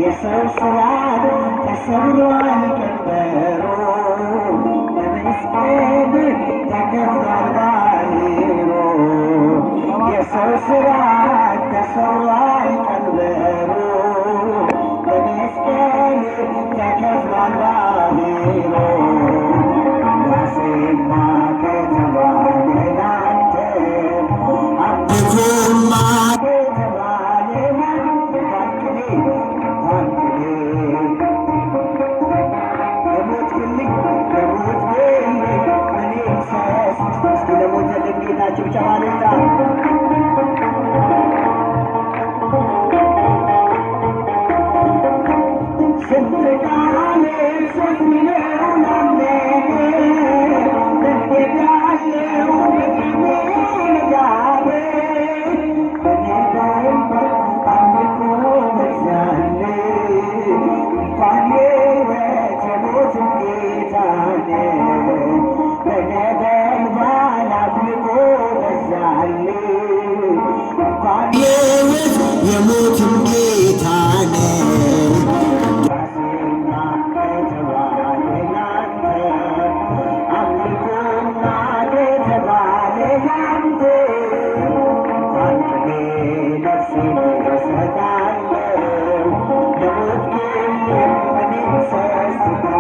የሰው ስራት ተሰብሯል ቀንበሩ በመስቀል ተከፍሏል ባህሩ የሰው ስራት ተሰብሯል ቀንበሩ በመስቀል ተከፍሏል ባህሩ ዋሴማ ከተባለ ላንተ አብኩማ ከተባለ የሞትም ጌታ ነህ ከተባለ ላንተ አምልኮና ከተባለ ላንተ አንተኔ ነፍሴን እሰጣለሁ ለሞት ግን እኔ እሰስታለሁ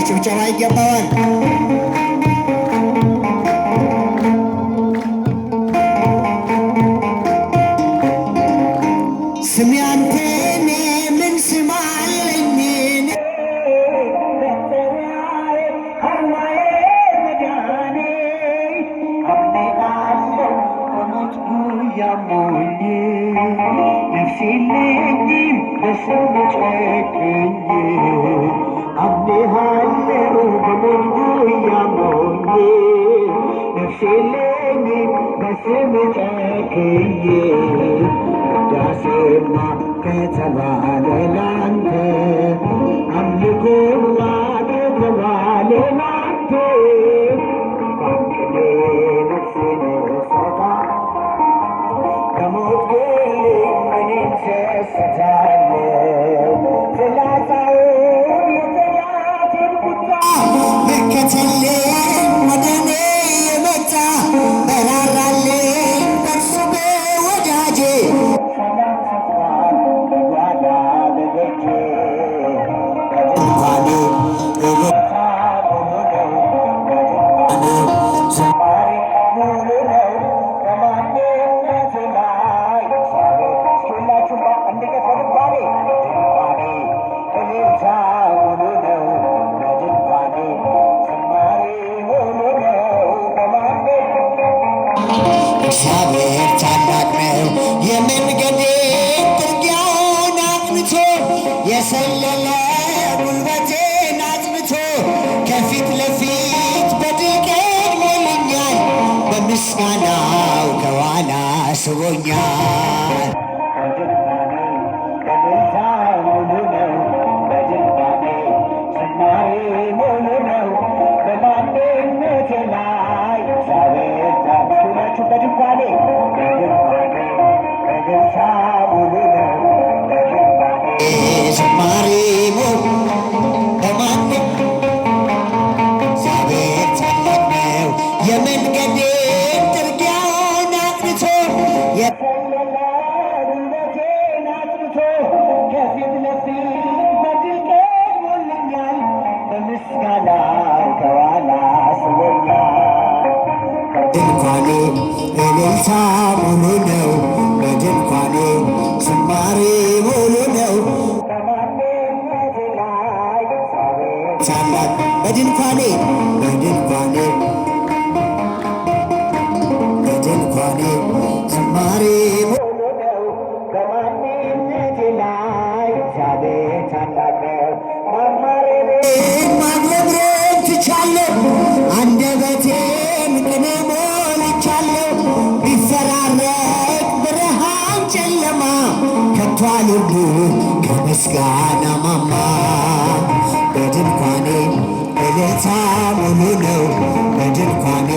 ጭብጨባ ይገባዋል። ስሜ አንተ እኔ ምን ስም አለኝ መጠሪያዬ አርማዬ መዳኔ አምኔአለሁ በሞት ጉያ ሞኜ ነፍሴ የለኝም በሰው ጨክኜ አምኔሃለሁ በሞት ጉያ ሞኜ ነፍሴ የለኝም በስም ጨክኜ ውዳሴማ ከተባለ ላንተ አምልኮማ ከተባለ ላንተ ባንቅኔ ነፍሴን እሰጣለሁ ከሞት ግን እኔን እሰስታለሁ ፍላጻውን የጠላትን ቁጣ መከተልኝ ወደ እኔ የመጣ በራራልኝ በእርሱ በወዳጄ ሰላም ሰፍኗል በጓዳ በደጄ በድንኳኔ እልልታ ሙሉ ነው በድንኳኔ ዝማሬ ሙሉ ነው በማንነቴ ላይ እግዚአብሔር እስኪ ሁላችሁም አንድነት በድንኳኔ እልልታ ሙሉ ነው በድንኳኔ ዝማሬ ሙሉ ነው እግዚአብሔር ታላቅ ነው የመንገዴን ጥርጊያውን አቅንቶ የሰለለ ጉልበቴን አጽንቶ ከፊት ለፊት በድል ቀድሞልኛል በምስጋናው ከኋላ ስቦኛል። በድንኳኔ እልልታ ሙሉ ነው በድንኳኔ ዝማሬ ሙሉ ነው በማንነቴ ላይ እግዚአብሔር ታምስቱናችሁ በድንኳኔ እልልታ ሙሉ ነው በድንኳኔ ዝማሬ ሙሉ ነው ታላቅ በድንኳኔ በድንኳኔ በድንኳኔ ዝማሬ ሙሉ ነው በማንነቴ ላይ እግዚአብሔር ታላቅ ነው። ማጉረምረም ትቻለሁ አንደበቴን ቅኔ ሞልቻለሁ ቢፈራረቅ ብርሃን ጨለማ ከቶ አልወርድም ከምስጋና ማማ በድንኳኔ እልልታ ሙሉ ነው በድንኳኔ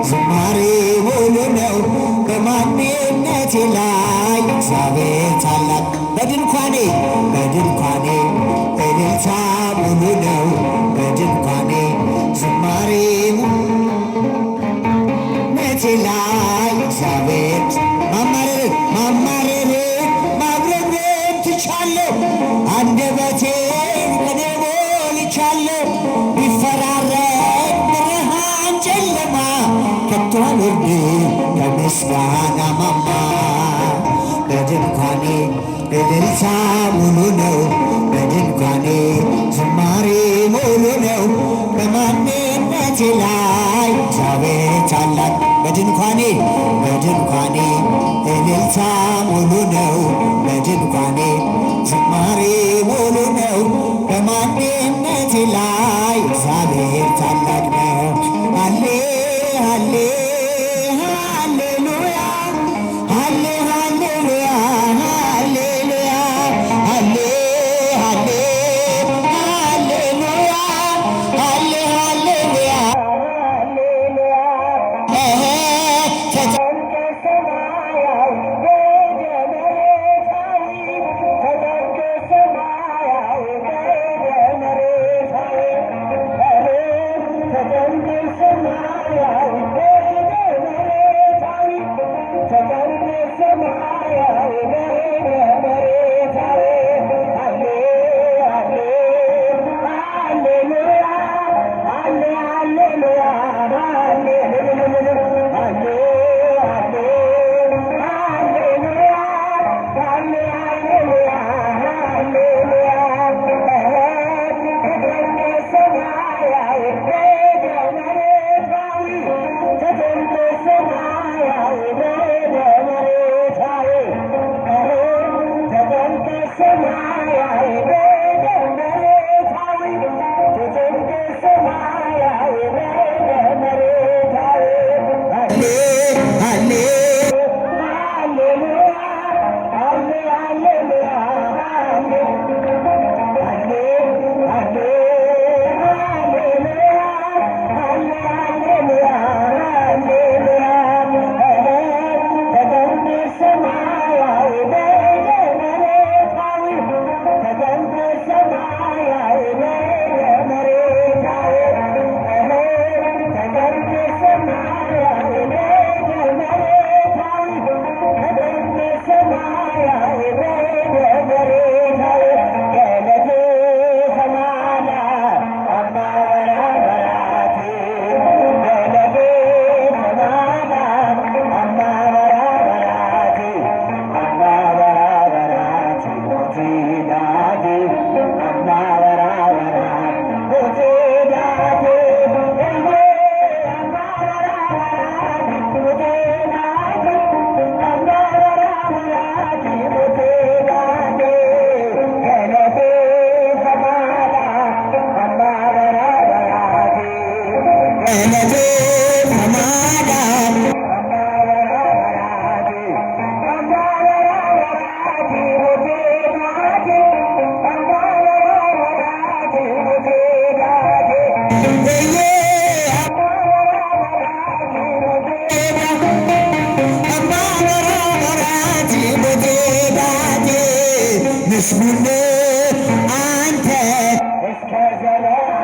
ዝማሬ ሙሉ ነው በማንነቴ ላይ እግዚአብሔር ታላቅ በድንኳኔ በድንኳኔ እልልታ ሙሉ ነው በድንኳኔ ዝማሬ ነቴ ላይ እግዚአብሔር ማማረር ማጉረምረም ትቻለሁ አንደበቴን ቅኔ ሞልቻለሁ ቢፈራረቅ ብርሃን ጨለማ ከቶ አልወርድም ከምስጋና ማማ በድንኳኔ እልልታ ሙሉ ነው በድንኳኔ ዝማሬ ሙሉ ነው በማንነቴ ላይ እግዚአብሔር ታላቅ በድንኳኔ በድንኳኔ እልልታ ሙሉ ነው በድንኳኔ ዝማሬ ሙሉ ነው በማንነቴ ላይ እግዚአብሔር ታላቅ ነው። ሃሌ ሃሌ ሃሌሉያ ሃሌ ሃሌሉያ ሃሌሉያ ሃሌ ሃሌ ሃሌሉያ ሃሌ ሃሌሉያ ምስጉን አንተ እስከ ዘላለም